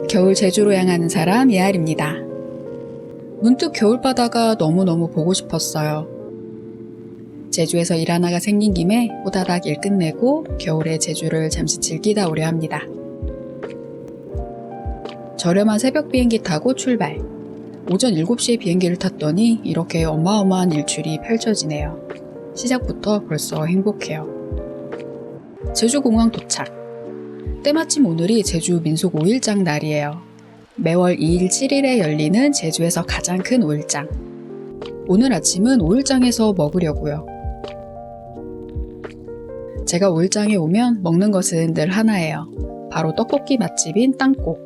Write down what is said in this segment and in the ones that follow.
겨울 제주로 향하는 사람 예알입니다. 문득 겨울바다가 너무너무 보고 싶었어요. 제주에서 일 하나가 생긴 김에 호다닥 일 끝내고 겨울에 제주를 잠시 즐기다 오려 합니다. 저렴한 새벽 비행기 타고 출발. 오전 7시에 비행기를 탔더니 이렇게 어마어마한 일출이 펼쳐지네요. 시작부터 벌써 행복해요. 제주공항 도착. 때마침 오늘이 제주 민속 5일장 날이에요. 매월 2일 7일에 열리는 제주에서 가장 큰 5일장. 오늘 아침은 5일장에서 먹으려고요. 제가 5일장에 오면 먹는 것은 늘 하나예요. 바로 떡볶이 맛집인 땅콩.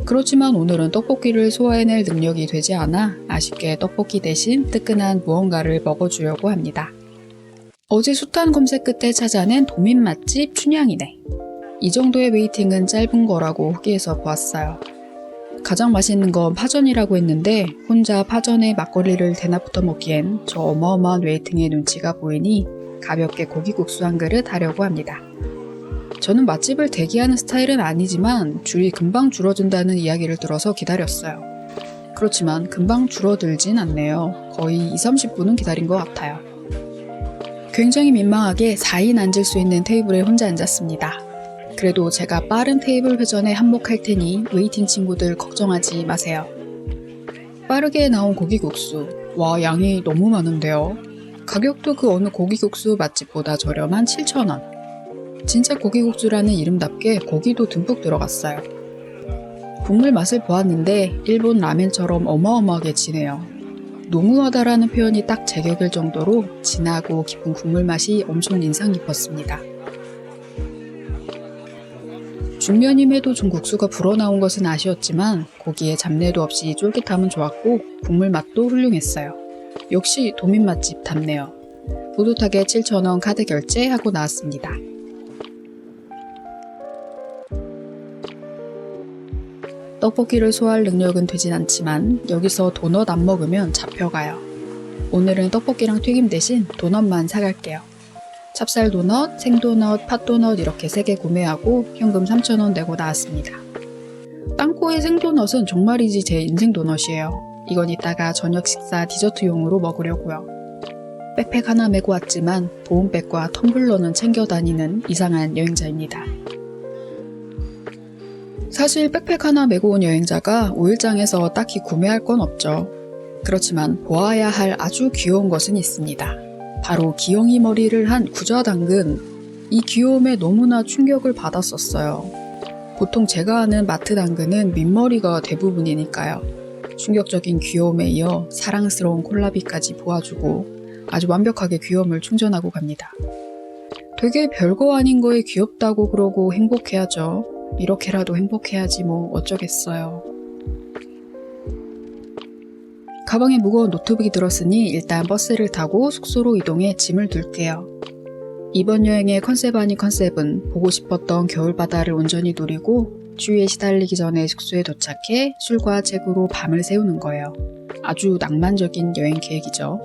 그렇지만 오늘은 떡볶이를 소화해낼 능력이 되지 않아 아쉽게 떡볶이 대신 뜨끈한 무언가를 먹어주려고 합니다. 어제 숱한 검색 끝에 찾아낸 도민 맛집 춘향이네. 이 정도의 웨이팅은 짧은 거라고 후기에서 보았어요. 가장 맛있는 건 파전이라고 했는데 혼자 파전에 막걸리를 대낮부터 먹기엔 저 어마어마한 웨이팅의 눈치가 보이니 가볍게 고기국수 한 그릇 하려고 합니다. 저는 맛집을 대기하는 스타일은 아니지만 줄이 금방 줄어든다는 이야기를 들어서 기다렸어요. 그렇지만 금방 줄어들진 않네요. 거의 20-30분은 기다린 것 같아요. 굉장히 민망하게 4인 앉을 수 있는 테이블에 혼자 앉았습니다. 그래도 제가 빠른 테이블 회전에 한몫할 테니 웨이팅 친구들 걱정하지 마세요. 빠르게 나온 고기국수. 와, 양이 너무 많은데요. 가격도 그 어느 고기국수 맛집보다 저렴한 7,000원. 진짜 고기국수라는 이름답게 고기도 듬뿍 들어갔어요. 국물 맛을 보았는데 일본 라멘처럼 어마어마하게 진해요. 농후하다라는 표현이 딱 제격일 정도로 진하고 깊은 국물 맛이 엄청 인상 깊었습니다. 중면임에도 좀 국수가 불어나온 것은 아쉬웠지만 고기에 잡내도 없이 쫄깃함은 좋았고 국물 맛도 훌륭했어요. 역시 도민 맛집답네요. 뿌듯하게 7,000원 카드 결제하고 나왔습니다. 떡볶이를 소화할 능력은 되진 않지만 여기서 도넛 안 먹으면 잡혀가요. 오늘은 떡볶이랑 튀김 대신 도넛만 사갈게요. 찹쌀 도넛, 생도넛, 팥도넛 이렇게 3개 구매하고 현금 3,000원 내고 나왔습니다. 땅콩의 생도넛은 정말이지 제 인생 도넛이에요. 이건 이따가 저녁 식사 디저트용으로 먹으려고요. 백팩 하나 메고 왔지만 보온백과 텀블러는 챙겨 다니는 이상한 여행자입니다. 사실 백팩 하나 메고 온 여행자가 5일장에서 딱히 구매할 건 없죠. 그렇지만 보아야 할 아주 귀여운 것은 있습니다. 바로 기영이 머리를 한 구좌당근. 이 귀여움에 너무나 충격을 받았었어요. 보통 제가 아는 마트 당근은 민머리가 대부분이니까요. 충격적인 귀여움에 이어 사랑스러운 콜라비까지 보아주고 아주 완벽하게 귀여움을 충전하고 갑니다. 되게 별거 아닌 거에 귀엽다고 그러고 행복해야죠. 이렇게라도 행복해야지 뭐 어쩌겠어요. 가방에 무거운 노트북이 들었으니 일단 버스를 타고 숙소로 이동해 짐을 둘게요. 이번 여행의 컨셉 아닌 컨셉은 보고 싶었던 겨울바다를 온전히 누리고 추위에 시달리기 전에 숙소에 도착해 술과 책으로 밤을 새우는 거예요. 아주 낭만적인 여행 계획이죠.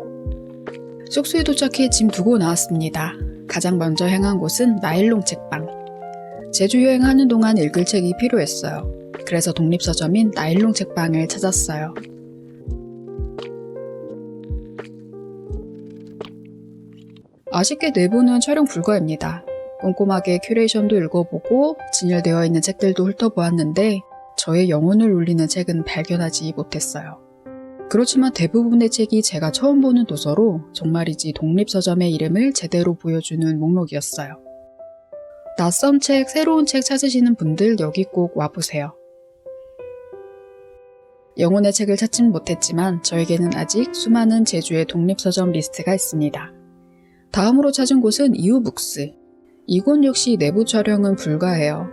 숙소에 도착해 짐 두고 나왔습니다. 가장 먼저 향한 곳은 나일론 책방. 제주 여행하는 동안 읽을 책이 필요했어요. 그래서 독립서점인 나일론 책방을 찾았어요. 아쉽게 내부는 촬영 불가입니다. 꼼꼼하게 큐레이션도 읽어보고 진열되어 있는 책들도 훑어보았는데 저의 영혼을 울리는 책은 발견하지 못했어요. 그렇지만 대부분의 책이 제가 처음 보는 도서로 정말이지 독립서점의 이름을 제대로 보여주는 목록이었어요. 낯선 책, 새로운 책 찾으시는 분들 여기 꼭 와보세요. 영혼의 책을 찾진 못했지만 저에게는 아직 수많은 제주의 독립서점 리스트가 있습니다. 다음으로 찾은 곳은 이후북스. 이곳 역시 내부 촬영은 불가해요.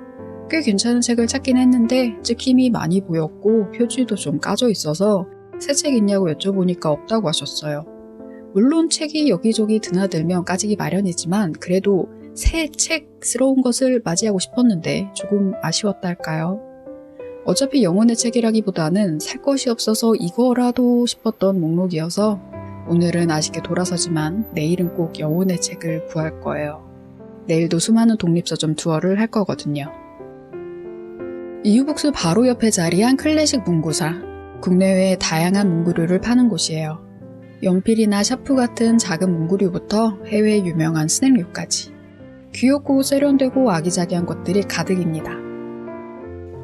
꽤 괜찮은 책을 찾긴 했는데 찍힘이 많이 보였고 표지도 좀 까져 있어서 새 책 있냐고 여쭤보니까 없다고 하셨어요. 물론 책이 여기저기 드나들면 까지기 마련이지만 그래도 새 책스러운 것을 맞이하고 싶었는데 조금 아쉬웠달까요? 어차피 영혼의 책이라기보다는 살 것이 없어서 이거라도 싶었던 목록이어서 오늘은 아쉽게 돌아서지만 내일은 꼭 영혼의 책을 구할 거예요. 내일도 수많은 독립서점 투어를 할 거거든요. 이유북스 바로 옆에 자리한 클래식 문구사. 국내외 다양한 문구류를 파는 곳이에요. 연필이나 샤프 같은 작은 문구류부터 해외 유명한 스낵류까지. 귀엽고 세련되고 아기자기한 것들이 가득입니다.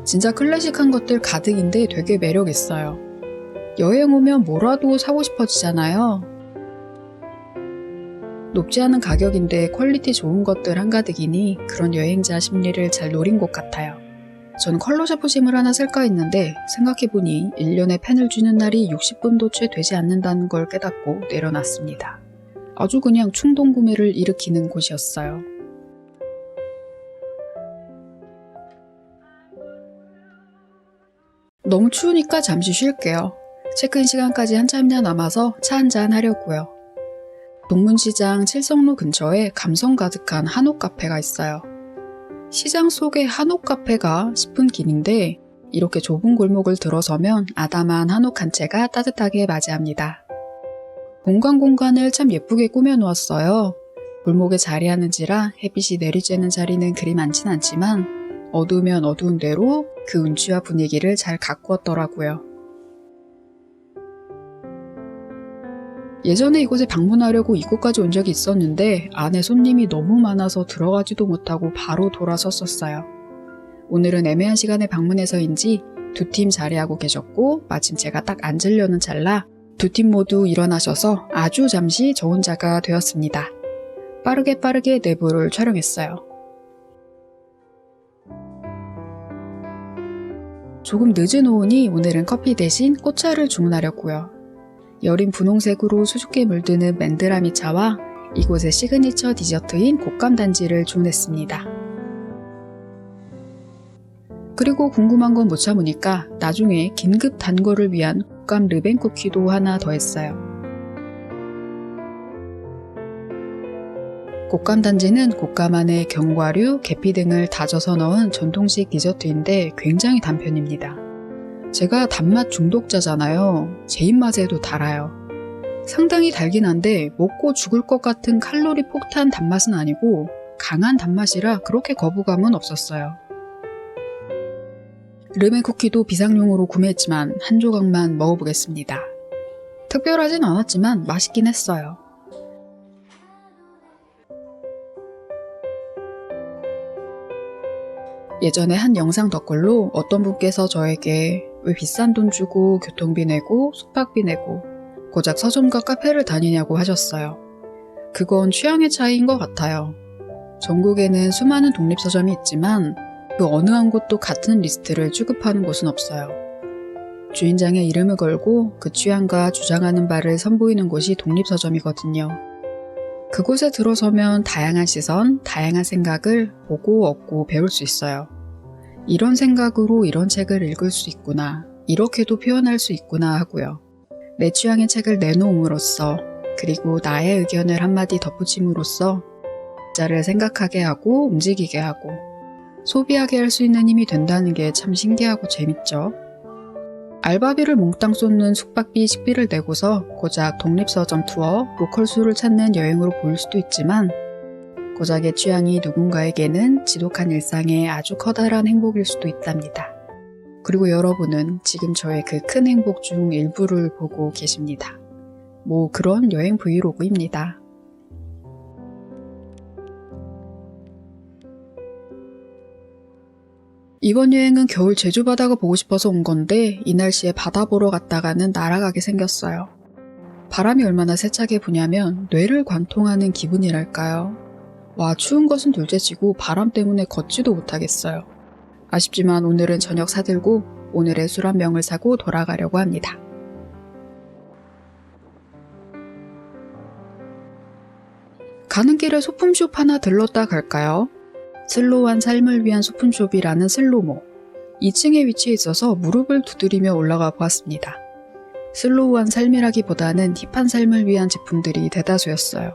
진짜 클래식한 것들 가득인데 되게 매력있어요. 여행 오면 뭐라도 사고 싶어지잖아요. 높지 않은 가격인데 퀄리티 좋은 것들 한가득이니 그런 여행자 심리를 잘 노린 것 같아요. 전 컬러 샤프심을 하나 살까 했는데 생각해보니 1년에 펜을 주는 날이 60분도 채 되지 않는다는 걸 깨닫고 내려놨습니다. 아주 그냥 충동 구매를 일으키는 곳이었어요. 너무 추우니까 잠시 쉴게요. 체크인 시간까지 한참이나 남아서 차 한잔 하려고요. 동문시장 칠성로 근처에 감성 가득한 한옥 카페가 있어요. 시장 속에 한옥 카페가 싶은 길인데 이렇게 좁은 골목을 들어서면 아담한 한옥 한 채가 따뜻하게 맞이합니다. 공간을 참 예쁘게 꾸며놓았어요. 골목에 자리하는지라 햇빛이 내리쬐는 자리는 그리 많진 않지만 어두우면 어두운 대로 그 운치와 분위기를 잘 가꾸었더라고요. 예전에 이곳에 방문하려고 이곳까지 온 적이 있었는데 안에 손님이 너무 많아서 들어가지도 못하고 바로 돌아섰었어요. 오늘은 애매한 시간에 방문해서인지 두 팀 자리하고 계셨고 마침 제가 딱 앉으려는 찰나 두 팀 모두 일어나셔서 아주 잠시 저 혼자가 되었습니다. 빠르게 내부를 촬영했어요. 조금 늦은 오후니 오늘은 커피 대신 꽃차를 주문하려고요. 여린 분홍색으로 수줍게 물드는 맨드라미 차와 이곳의 시그니처 디저트인 곶감단지를 주문했습니다. 그리고 궁금한 건 못 참으니까 나중에 긴급 단거를 위한 곶감 르벤 쿠키도 하나 더 했어요. 곶감단지는 곶감 안에 견과류, 계피 등을 다져서 넣은 전통식 디저트인데 굉장히 단편입니다. 제가 단맛 중독자잖아요. 제 입맛에도 달아요. 상당히 달긴 한데 먹고 죽을 것 같은 칼로리 폭탄 단맛은 아니고 강한 단맛이라 그렇게 거부감은 없었어요. 르멘 쿠키도 비상용으로 구매했지만 한 조각만 먹어보겠습니다. 특별하진 않았지만 맛있긴 했어요. 예전에 한 영상 댓글로 어떤 분께서 저에게 왜 비싼 돈 주고 교통비 내고 숙박비 내고 고작 서점과 카페를 다니냐고 하셨어요. 그건 취향의 차이인 것 같아요. 전국에는 수많은 독립서점이 있지만 그 어느 한 곳도 같은 리스트를 취급하는 곳은 없어요. 주인장의 이름을 걸고 그 취향과 주장하는 바를 선보이는 곳이 독립서점이거든요. 그곳에 들어서면 다양한 시선, 다양한 생각을 보고 얻고 배울 수 있어요. 이런 생각으로 이런 책을 읽을 수 있구나, 이렇게도 표현할 수 있구나 하고요. 내 취향의 책을 내놓음으로써 그리고 나의 의견을 한마디 덧붙임으로써 자를 생각하게 하고 움직이게 하고 소비하게 할 수 있는 힘이 된다는 게 참 신기하고 재밌죠. 알바비를 몽땅 쏟는 숙박비, 식비를 내고서 고작 독립서점 투어, 로컬수를 찾는 여행으로 보일 수도 있지만 고작의 취향이 누군가에게는 지독한 일상의 아주 커다란 행복일 수도 있답니다. 그리고 여러분은 지금 저의 그 큰 행복 중 일부를 보고 계십니다. 뭐 그런 여행 브이로그입니다. 이번 여행은 겨울 제주 바다가 보고 싶어서 온 건데 이 날씨에 바다 보러 갔다가는 날아가게 생겼어요. 바람이 얼마나 세차게 부냐면 뇌를 관통하는 기분이랄까요. 와, 추운 것은 둘째치고 바람 때문에 걷지도 못하겠어요. 아쉽지만 오늘은 저녁 사들고 오늘의 술 한 병을 사고 돌아가려고 합니다. 가는 길에 소품숍 하나 들렀다 갈까요? 슬로우한 삶을 위한 소품숍이라는 슬로모. 2층에 위치해 있어서 무릎을 두드리며 올라가 보았습니다. 슬로우한 삶이라기보다는 힙한 삶을 위한 제품들이 대다수였어요.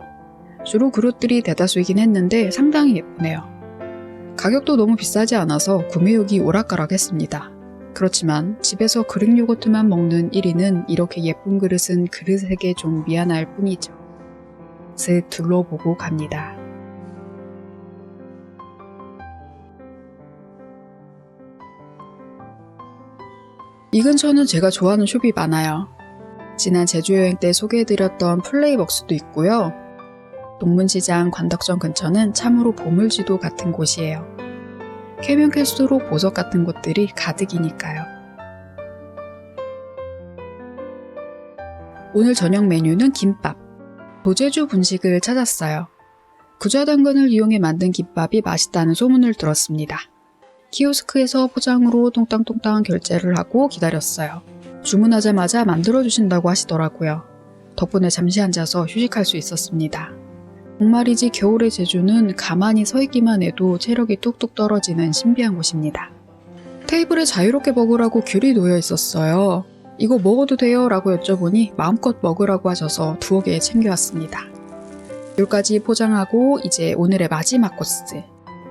주로 그릇들이 대다수이긴 했는데 상당히 예쁘네요. 가격도 너무 비싸지 않아서 구매욕이 오락가락했습니다. 그렇지만 집에서 그릭 요거트만 먹는 1위는 이렇게 예쁜 그릇은 그릇에게 좀 미안할 뿐이죠. 슥 둘러보고 갑니다. 이 근처는 제가 좋아하는 숍이 많아요. 지난 제주여행 때 소개해드렸던 플레이벅스도 있고요. 동문시장 관덕정 근처는 참으로 보물지도 같은 곳이에요. 캐면 캘수록 보석 같은 곳들이 가득이니까요. 오늘 저녁 메뉴는 김밥. 도제주 분식을 찾았어요. 구좌당근을 이용해 만든 김밥이 맛있다는 소문을 들었습니다. 키오스크에서 포장으로 똥땅똥땅 결제를 하고 기다렸어요. 주문하자마자 만들어주신다고 하시더라고요. 덕분에 잠시 앉아서 휴식할 수 있었습니다. 정말이지 겨울의 제주는 가만히 서 있기만 해도 체력이 뚝뚝 떨어지는 신비한 곳입니다. 테이블에 자유롭게 먹으라고 귤이 놓여 있었어요. 이거 먹어도 돼요? 라고 여쭤보니 마음껏 먹으라고 하셔서 두어 개 챙겨왔습니다. 귤까지 포장하고 이제 오늘의 마지막 코스,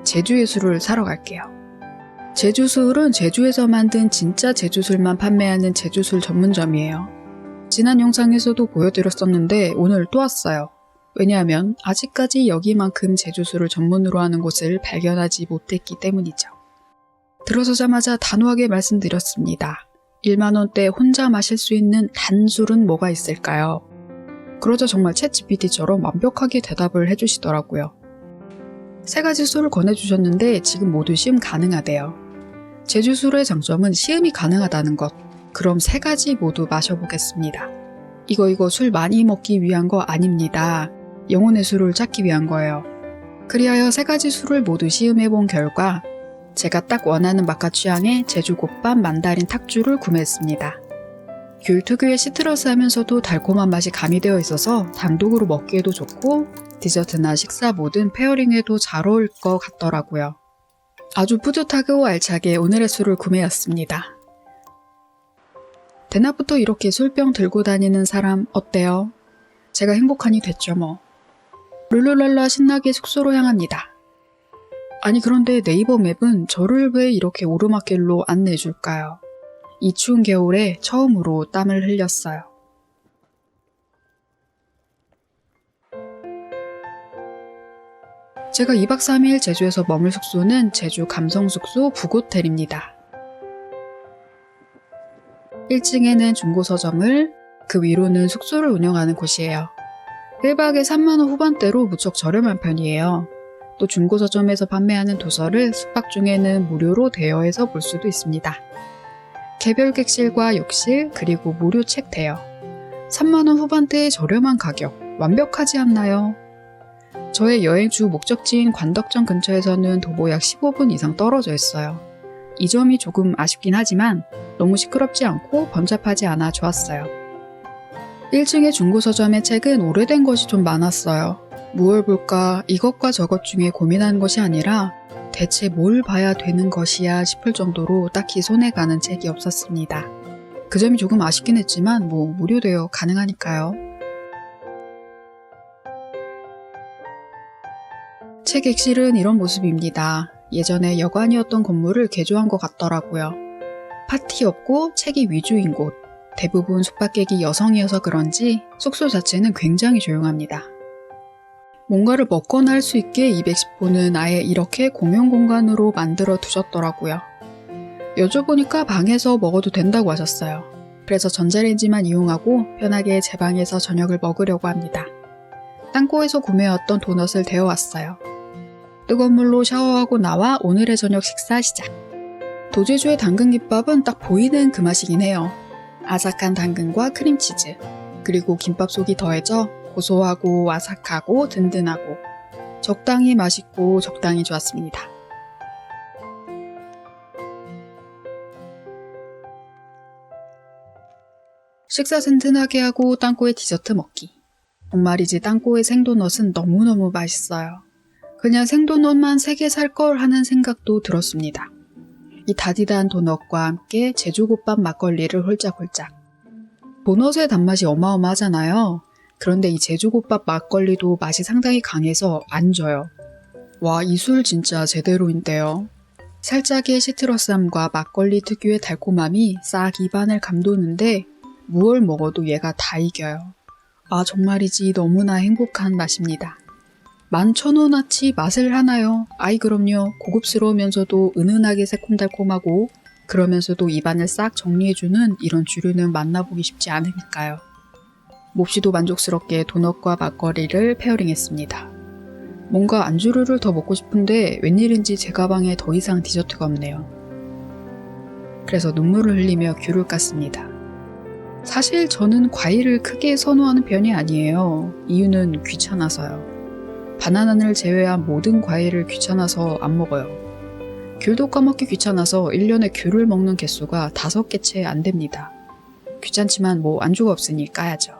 제주의 술을 사러 갈게요. 제주술은 제주에서 만든 진짜 제주술만 판매하는 제주술 전문점이에요. 지난 영상에서도 보여드렸었는데 오늘 또 왔어요. 왜냐하면 아직까지 여기만큼 제주술을 전문으로 하는 곳을 발견하지 못했기 때문이죠. 들어서자마자 단호하게 말씀드렸습니다. 1만원대 혼자 마실 수 있는 단술은 뭐가 있을까요? 그러자 정말 챗 GPT처럼 완벽하게 대답을 해주시더라고요. 3가지 술을 권해주셨는데 지금 모두 시음 가능하대요. 제주술의 장점은 시음이 가능하다는 것. 그럼 3가지 모두 마셔보겠습니다. 이거 술 많이 먹기 위한 거 아닙니다. 영혼의 술을 찾기 위한 거예요. 그리하여 3가지 술을 모두 시음해본 결과 제가 딱 원하는 맛과 취향의 제주곶밥 만다린 탁주를 구매했습니다. 귤 특유의 시트러스하면서도 달콤한 맛이 가미되어 있어서 단독으로 먹기에도 좋고 디저트나 식사 뭐든 페어링에도 잘 어울릴 것 같더라고요. 아주 뿌듯하고 알차게 오늘의 술을 구매했습니다. 대낮부터 이렇게 술병 들고 다니는 사람 어때요? 제가 행복하니 됐죠 뭐. 룰루랄라 신나게 숙소로 향합니다. 아니 그런데 네이버 맵은 저를 왜 이렇게 오르막길로 안내해줄까요? 이 추운 겨울에 처음으로 땀을 흘렸어요. 제가 2박 3일 제주에서 머물 숙소는 제주 감성숙소 북호텔입니다. 1층에는 중고서점을, 그 위로는 숙소를 운영하는 곳이에요. 1박에 3만원 후반대로 무척 저렴한 편이에요. 또 중고서점에서 판매하는 도서를 숙박 중에는 무료로 대여해서 볼 수도 있습니다. 개별 객실과 욕실 그리고 무료 책 대여. 3만원 후반대의 저렴한 가격, 완벽하지 않나요? 저의 여행 주 목적지인 관덕정 근처에서는 도보 약 15분 이상 떨어져 있어요. 이 점이 조금 아쉽긴 하지만 너무 시끄럽지 않고 번잡하지 않아 좋았어요. 1층의 중고서점의 책은 오래된 것이 좀 많았어요. 무얼 볼까 이것과 저것 중에 고민하는 것이 아니라 대체 뭘 봐야 되는 것이야 싶을 정도로 딱히 손에 가는 책이 없었습니다. 그 점이 조금 아쉽긴 했지만 무료 대여 가능하니까요. 책 객실은 이런 모습입니다. 예전에 여관이었던 건물을 개조한 것 같더라고요. 파티 없고 책이 위주인 곳. 대부분 숙박객이 여성이어서 그런지 숙소 자체는 굉장히 조용합니다. 뭔가를 먹거나 할 수 있게 210호는 아예 이렇게 공용 공간으로 만들어 두셨더라고요. 여쭤보니까 방에서 먹어도 된다고 하셨어요. 그래서 전자레인지만 이용하고 편하게 제 방에서 저녁을 먹으려고 합니다. 땅콩에서 구매해왔던 도넛을 데워왔어요. 뜨거운 물로 샤워하고 나와 오늘의 저녁 식사 시작. 도제주의 당근김밥은 딱 보이는 그 맛이긴 해요. 아삭한 당근과 크림치즈, 그리고 김밥 속이 더해져 고소하고 아삭하고 든든하고 적당히 맛있고 적당히 좋았습니다. 식사 든든하게 하고 땅콩에 디저트 먹기. 정말이지 땅콩의 생도넛은 너무너무 맛있어요. 그냥 생도넛만 3개 살 걸 하는 생각도 들었습니다. 이 다디다한 도넛과 함께 제주곶밥 막걸리를 홀짝홀짝. 도넛의 단맛이 어마어마하잖아요. 그런데 이 제주곶밥 막걸리도 맛이 상당히 강해서 안 져요. 와, 이 술 진짜 제대로인데요. 살짝의 시트러스함과 막걸리 특유의 달콤함이 싹 입안을 감도는데 무얼 먹어도 얘가 다 이겨요. 아 정말이지 너무나 행복한 맛입니다. 11,000원어치 맛을 하나요? 아이 그럼요. 고급스러우면서도 은은하게 새콤달콤하고 그러면서도 입안을 싹 정리해주는 이런 주류는 만나보기 쉽지 않으니까요. 몹시도 만족스럽게 도넛과 막걸리를 페어링했습니다. 뭔가 안주류를 더 먹고 싶은데 웬일인지 제 가방에 더 이상 디저트가 없네요. 그래서 눈물을 흘리며 귤을 깠습니다. 사실 저는 과일을 크게 선호하는 편이 아니에요. 이유는 귀찮아서요. 바나나를 제외한 모든 과일을 귀찮아서 안 먹어요. 귤도 까먹기 귀찮아서 1년에 귤을 먹는 개수가 5개 채 안 됩니다. 귀찮지만 뭐 안주가 없으니 까야죠.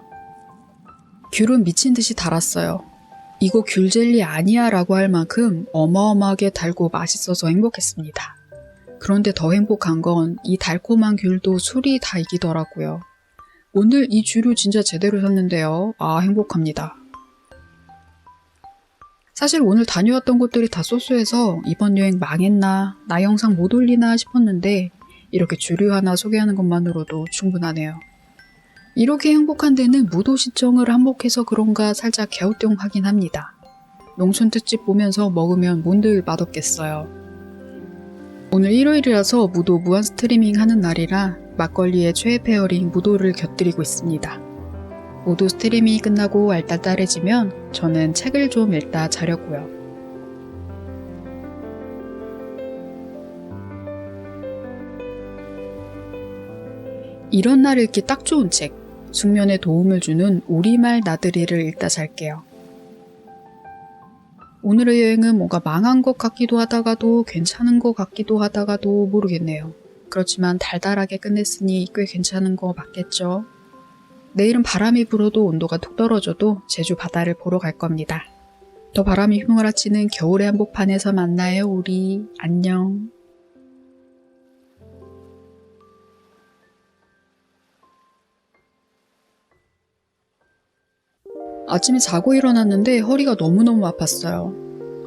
귤은 미친 듯이 달았어요. 이거 귤젤리 아니야 라고 할 만큼 어마어마하게 달고 맛있어서 행복했습니다. 그런데 더 행복한 건 이 달콤한 귤도 술이 다 이기더라고요. 오늘 이 주류 진짜 제대로 샀는데요. 아 행복합니다. 사실 오늘 다녀왔던 곳들이 다 쏘쏘해서 이번 여행 망했나 나 영상 못 올리나 싶었는데 이렇게 주류 하나 소개하는 것만으로도 충분하네요. 이렇게 행복한 데는 무도 시청을 한복해서 그런가 살짝 갸우뚱하긴 합니다. 농촌 특집 보면서 먹으면 뭔들 맛없겠어요. 오늘 일요일이라서 무도 무한 스트리밍 하는 날이라 막걸리의 최애 페어링 무도를 곁들이고 있습니다. 모두 스트리밍이 끝나고 알딸딸해지면 저는 책을 좀 읽다 자려고요. 이런 날 읽기 딱 좋은 책, 숙면에 도움을 주는 우리말 나들이를 읽다 잘게요. 오늘의 여행은 뭔가 망한 것 같기도 하다가도 괜찮은 것 같기도 하다가도 모르겠네요. 그렇지만 달달하게 끝냈으니 꽤 괜찮은 거 맞겠죠? 내일은 바람이 불어도 온도가 툭 떨어져도 제주 바다를 보러 갈 겁니다. 더 바람이 휘몰아치는 겨울의 한복판에서 만나요 우리. 안녕. 아침에 자고 일어났는데 허리가 너무너무 아팠어요.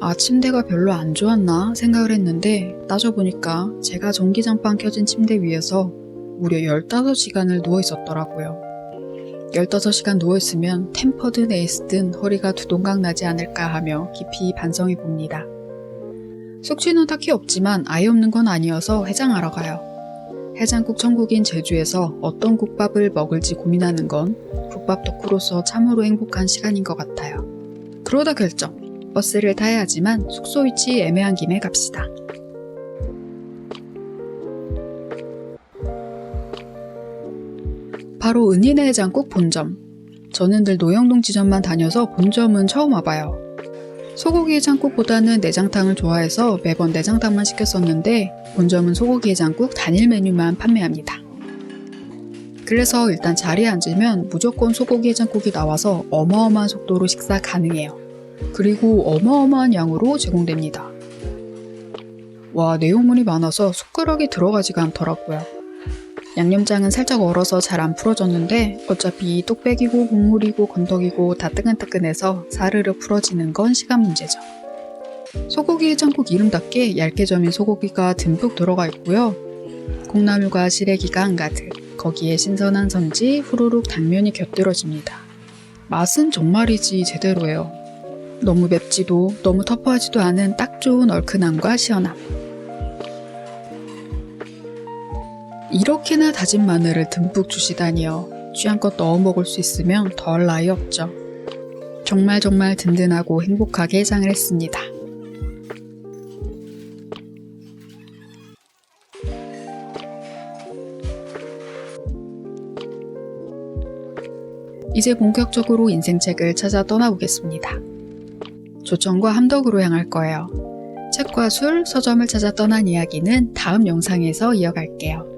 아, 침대가 별로 안 좋았나 생각을 했는데 따져보니까 제가 전기장판 켜진 침대 위에서 무려 15시간을 누워있었더라고요. 15시간 누워있으면 템퍼든 에이스든 허리가 두동강 나지 않을까 하며 깊이 반성해봅니다. 숙취는 딱히 없지만 아예 없는 건 아니어서 해장하러 가요. 해장국 천국인 제주에서 어떤 국밥을 먹을지 고민하는 건 국밥 덕후로서 참으로 행복한 시간인 것 같아요. 그러다 결정. 버스를 타야 하지만 숙소 위치 애매한 김에 갑시다. 바로 은희네 해장국 본점. 저는 늘 노영동 지점만 다녀서 본점은 처음 와봐요. 소고기 해장국보다는 내장탕을 좋아해서 매번 내장탕만 시켰었는데 본점은 소고기 해장국 단일 메뉴만 판매합니다. 그래서 일단 자리에 앉으면 무조건 소고기 해장국이 나와서 어마어마한 속도로 식사 가능해요. 그리고 어마어마한 양으로 제공됩니다. 와, 내용물이 많아서 숟가락이 들어가지가 않더라고요. 양념장은 살짝 얼어서 잘 안 풀어졌는데 어차피 뚝배기고 국물이고 건더기고 다 뜨끈뜨끈해서 사르르 풀어지는 건 시간 문제죠. 소고기 해장국 이름답게 얇게 저민 소고기가 듬뿍 들어가 있고요. 콩나물과 시래기가 한가득, 거기에 신선한 선지, 후루룩 당면이 곁들여집니다. 맛은 정말이지 제대로예요. 너무 맵지도 너무 터프하지도 않은 딱 좋은 얼큰함과 시원함. 이렇게나 다진 마늘을 듬뿍 주시다니요. 취향껏 넣어 먹을 수 있으면 더할 나위 없죠. 정말 든든하고 행복하게 해장을 했습니다. 이제 본격적으로 인생책을 찾아 떠나보겠습니다. 조천과 함덕으로 향할 거예요. 책과 술, 서점을 찾아 떠난 이야기는 다음 영상에서 이어갈게요.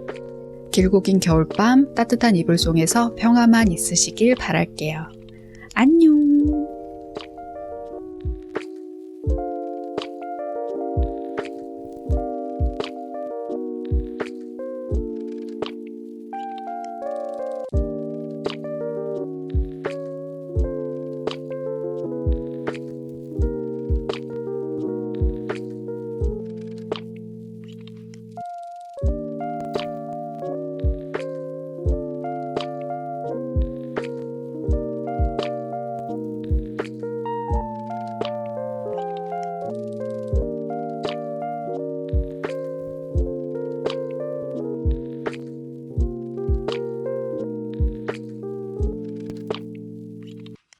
길고 긴 겨울밤 따뜻한 이불 속에서 평화만 있으시길 바랄게요. 안녕.